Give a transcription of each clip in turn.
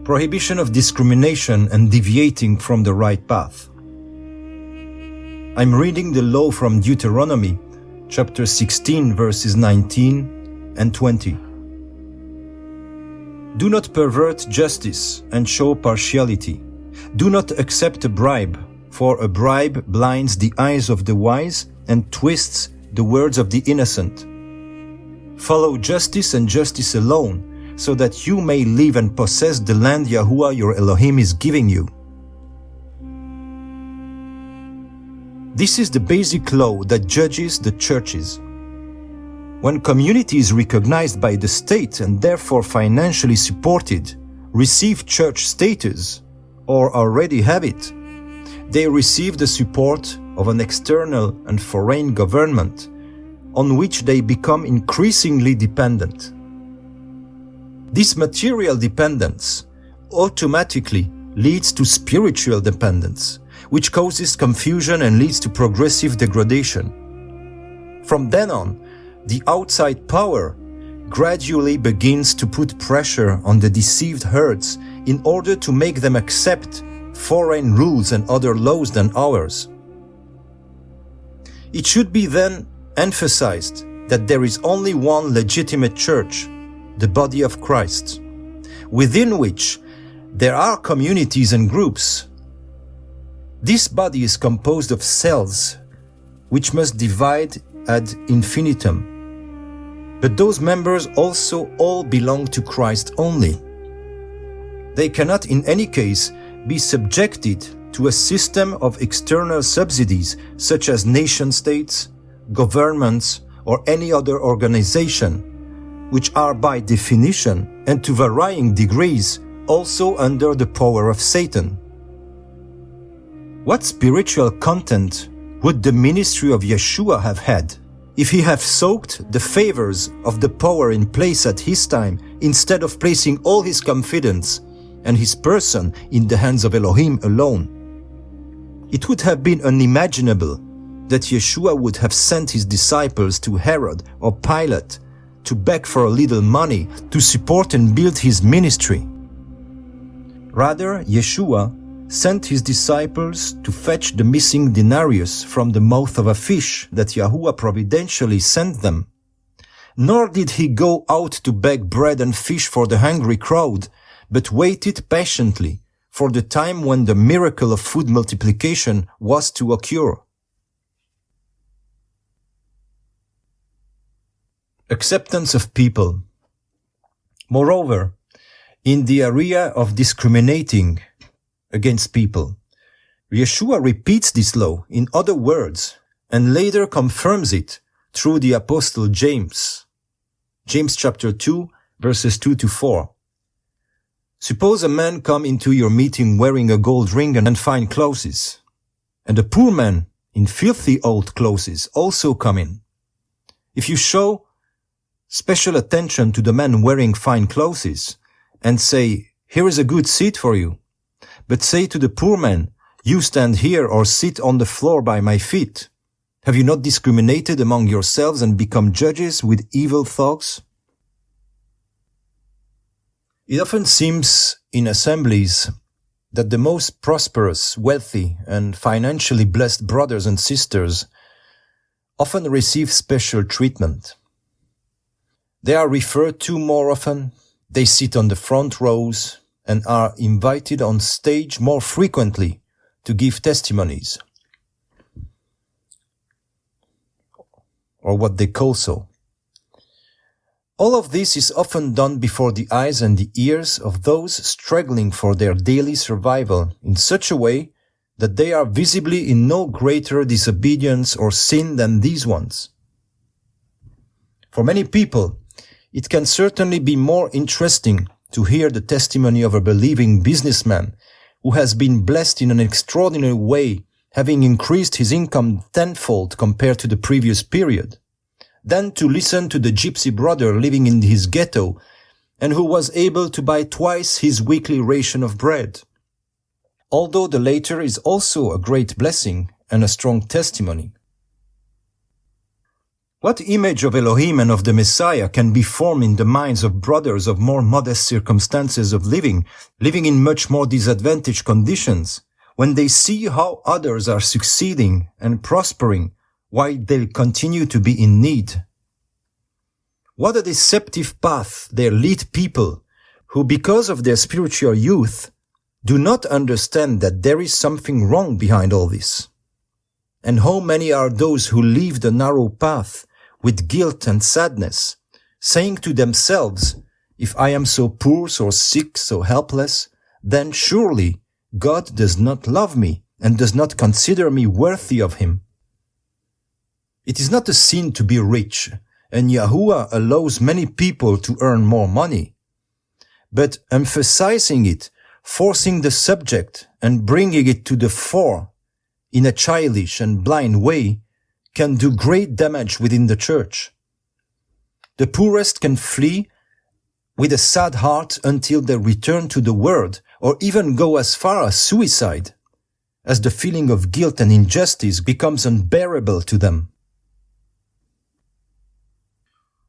prohibition of discrimination and deviating from the right path. I'm reading the law from Deuteronomy, chapter 16, verses 19 and 20. Do not pervert justice and show partiality. Do not accept a bribe, for a bribe blinds the eyes of the wise and twists the words of the innocent. Follow justice and justice alone, so that you may live and possess the land Yahuwah your Elohim is giving you. This is the basic law that judges the churches. When community is recognized by the state and therefore financially supported, receive church status, or already have it, they receive the support of an external and foreign government on which they become increasingly dependent. This material dependence automatically leads to spiritual dependence, which causes confusion and leads to progressive degradation. From then on, the outside power gradually begins to put pressure on the deceived herds in order to make them accept foreign rules and other laws than ours. It should be then emphasized that there is only one legitimate church, the body of Christ, within which there are communities and groups. This body is composed of cells, which must divide ad infinitum. But those members also all belong to Christ only. They cannot in any case be subjected to a system of external subsidies such as nation-states, governments, or any other organization, which are by definition and to varying degrees also under the power of Satan. What spiritual content would the ministry of Yeshua have had if he had soaked the favors of the power in place at his time instead of placing all his confidence and his person in the hands of Elohim alone? It would have been unimaginable that Yeshua would have sent his disciples to Herod or Pilate to beg for a little money to support and build his ministry. Rather, Yeshua sent his disciples to fetch the missing denarius from the mouth of a fish that Yahuwah providentially sent them. Nor did he go out to beg bread and fish for the hungry crowd, but waited patiently for the time when the miracle of food multiplication was to occur. Acceptance of people. Moreover, in the area of discriminating against people, Yeshua repeats this law in other words and later confirms it through the apostle James. James chapter 2, verses 2 to 4. Suppose a man come into your meeting wearing a gold ring and fine clothes, and a poor man in filthy old clothes also come in. If you show special attention to the man wearing fine clothes and say, "Here is a good seat for you," but say to the poor man, "You stand here or sit on the floor by my feet," have you not discriminated among yourselves and become judges with evil thoughts? It often seems in assemblies that the most prosperous, wealthy, and financially blessed brothers and sisters often receive special treatment. They are referred to more often, they sit on the front rows, and are invited on stage more frequently to give testimonies, or what they call so. All of this is often done before the eyes and the ears of those struggling for their daily survival in such a way that they are visibly in no greater disobedience or sin than these ones. For many people, it can certainly be more interesting to hear the testimony of a believing businessman who has been blessed in an extraordinary way, having increased his income tenfold compared to the previous period, than to listen to the gypsy brother living in his ghetto and who was able to buy twice his weekly ration of bread. Although the latter is also a great blessing and a strong testimony. What image of Elohim and of the Messiah can be formed in the minds of brothers of more modest circumstances of living in much more disadvantaged conditions, when they see how others are succeeding and prospering while they continue to be in need? What a deceptive path there lead people who, because of their spiritual youth, do not understand that there is something wrong behind all this. And how many are those who leave the narrow path with guilt and sadness, saying to themselves, if I am so poor, so sick, so helpless, then surely God does not love me and does not consider me worthy of Him. It is not a sin to be rich, and Yahuwah allows many people to earn more money. But emphasizing it, forcing the subject and bringing it to the fore in a childish and blind way can do great damage within the church. The poorest can flee with a sad heart until they return to the Word, or even go as far as suicide, as the feeling of guilt and injustice becomes unbearable to them.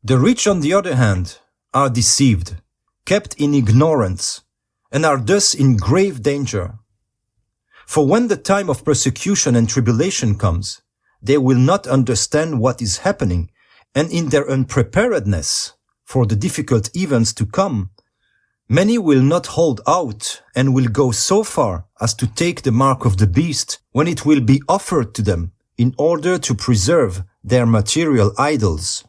The rich, on the other hand, are deceived, kept in ignorance, and are thus in grave danger. For when the time of persecution and tribulation comes, they will not understand what is happening, and in their unpreparedness for the difficult events to come, many will not hold out and will go so far as to take the mark of the beast when it will be offered to them in order to preserve their material idols.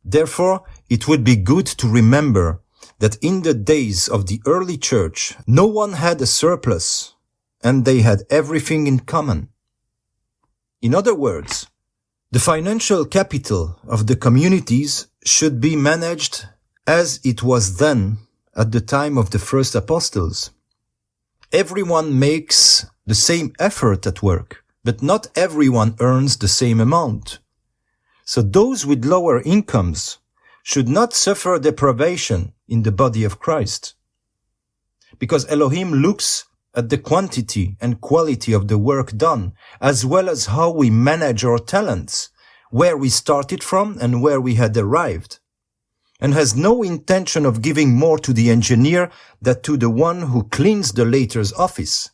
Therefore, it would be good to remember that in the days of the early church, no one had a surplus, and they had everything in common. In other words, the financial capital of the communities should be managed as it was then at the time of the first apostles. Everyone makes the same effort at work, but not everyone earns the same amount. So those with lower incomes should not suffer deprivation in the body of Christ. Because Elohim looks at the quantity and quality of the work done, as well as how we manage our talents, where we started from and where we had arrived, and has no intention of giving more to the engineer than to the one who cleans the latter's office.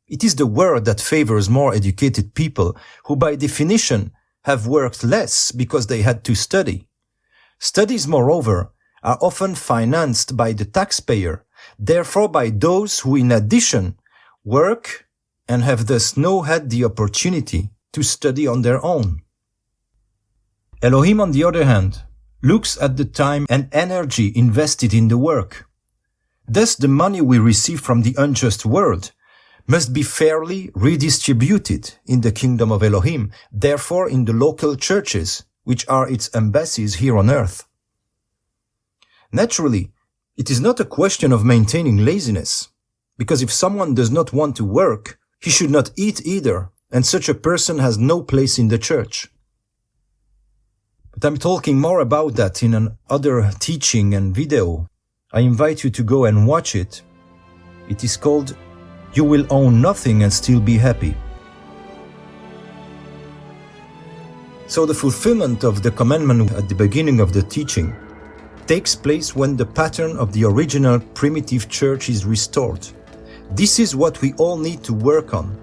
It is the world that favors more educated people who by definition have worked less because they had to study. Studies, moreover, are often financed by the taxpayer, therefore by those who in addition work and have thus not had the opportunity to study on their own. Elohim, on the other hand, looks at the time and energy invested in the work. Thus the money we receive from the unjust world must be fairly redistributed in the kingdom of Elohim, therefore in the local churches, which are its embassies here on earth. Naturally, it is not a question of maintaining laziness, because if someone does not want to work, he should not eat either, and such a person has no place in the church. But I'm talking more about that in another teaching and video. I invite you to go and watch it. It is called You Will Own Nothing and Still Be Happy. So the fulfillment of the commandment at the beginning of the teaching takes place when the pattern of the original primitive church is restored. This is what we all need to work on,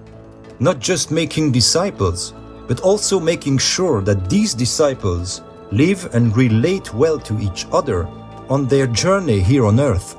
not just making disciples, but also making sure that these disciples live and relate well to each other on their journey here on earth.